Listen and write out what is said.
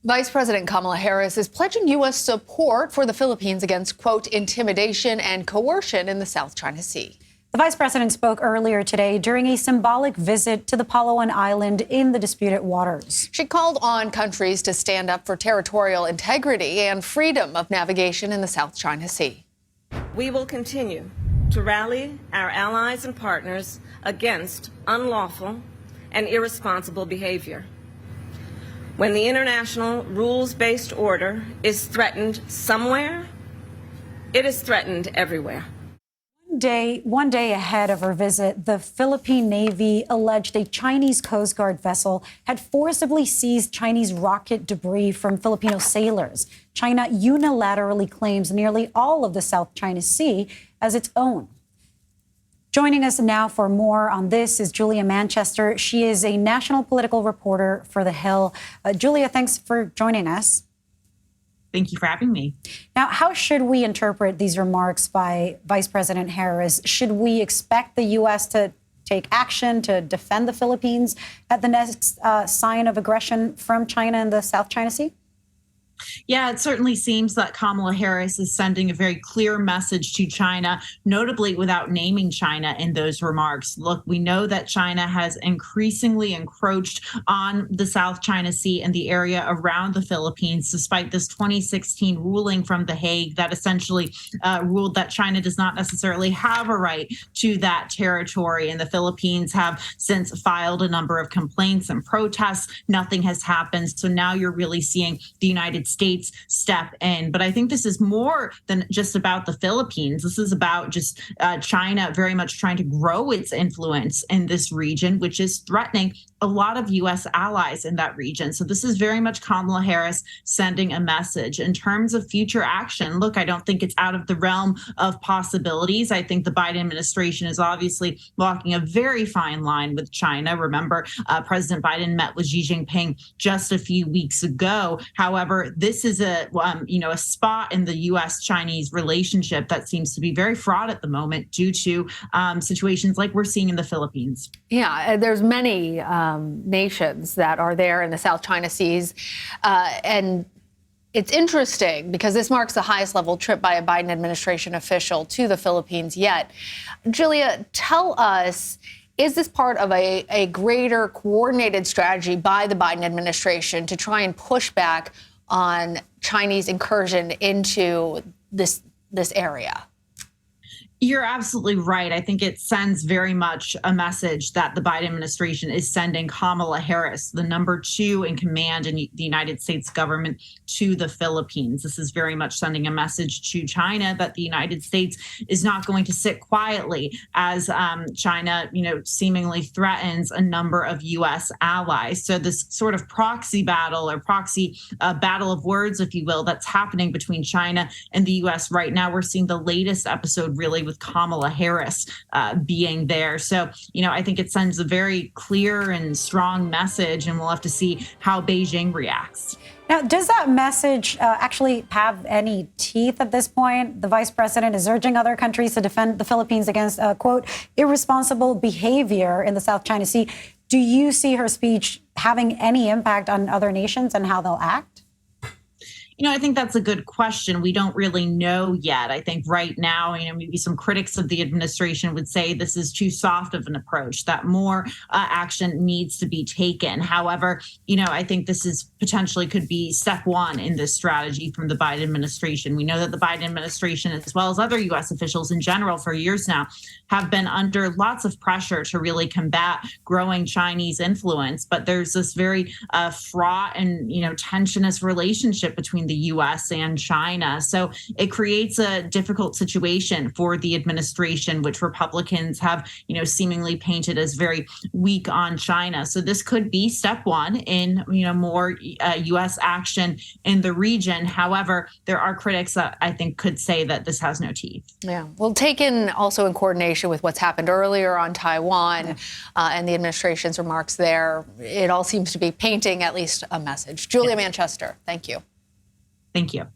Vice President Kamala Harris is pledging U.S. support for the Philippines against, quote, intimidation and coercion in the South China Sea. The vice president spoke earlier today during a symbolic visit to the Palawan Island in the disputed waters. She called on countries to stand up for territorial integrity and freedom of navigation in the South China Sea. We will continue to rally our allies and partners against unlawful and irresponsible behavior. When the international rules-based order is threatened somewhere, it is threatened everywhere. One day ahead of her visit, the Philippine Navy alleged a Chinese Coast Guard vessel had forcibly seized Chinese rocket debris from Filipino sailors. China unilaterally claims nearly all of the South China Sea as its own. Joining us now for more on this is Julia Manchester. She is a national political reporter for The Hill. Julia, thanks for joining us. Thank you for having me. Now, how should we interpret these remarks by Vice President Harris? Should we expect the U.S. to take action to defend the Philippines at the next sign of aggression from China in the South China Sea? Yeah, it certainly seems that Kamala Harris is sending a very clear message to China, notably without naming China in those remarks. Look, we know that China has increasingly encroached on the South China Sea and the area around the Philippines, despite this 2016 ruling from The Hague that essentially ruled that China does not necessarily have a right to that territory. And the Philippines have since filed a number of complaints and protests. Nothing has happened. So now you're really seeing the United States step in. But I think this is more than just about the Philippines. This is about just China very much trying to grow its influence in this region, which is threatening a lot of U.S. allies in that region. So this is very much Kamala Harris sending a message. In terms of future action, look, I don't think it's out of the realm of possibilities. I think the Biden administration is obviously walking a very fine line with China. Remember, President Biden met with Xi Jinping just a few weeks ago. However, this is a spot in the U.S.-Chinese relationship that seems to be very fraught at the moment due to situations like we're seeing in the Philippines. Yeah, there's many nations that are there in the South China Seas. And it's interesting because this marks the highest level trip by a Biden administration official to the Philippines yet. Julia, tell us, is this part of a greater coordinated strategy by the Biden administration to try and push back on Chinese incursion into this area? You're absolutely right. I think it sends very much a message that the Biden administration is sending Kamala Harris, the number 2 in command in the United States government, to the Philippines. This is very much sending a message to China that the United States is not going to sit quietly as China, seemingly threatens a number of U.S. allies. So this sort of proxy battle or proxy battle of words, if you will, that's happening between China and the U.S. right now. We're seeing the latest episode really with Kamala Harris being there. So, I think it sends a very clear and strong message, and we'll have to see how Beijing reacts. Now, does that message actually have any teeth at this point? The vice president is urging other countries to defend the Philippines against, quote, irresponsible behavior in the South China Sea. Do you see her speech having any impact on other nations and how they'll act? I think that's a good question. We don't really know yet. I think right now, maybe some critics of the administration would say this is too soft of an approach, that more action needs to be taken. However, I think this is potentially could be step 1 in this strategy from the Biden administration. We know that the Biden administration, as well as other U.S. officials in general for years now, have been under lots of pressure to really combat growing Chinese influence. But there's this very fraught and, tensionous relationship between the U.S. and China. So it creates a difficult situation for the administration, which Republicans have, seemingly painted as very weak on China. So this could be step 1 in, more U.S. action in the region. However, there are critics that I think could say that this has no teeth. Yeah. Well, taken also in coordination with what's happened earlier on Taiwan and the administration's remarks there, it all seems to be painting at least a message. Julia Manchester, thank you. Thank you.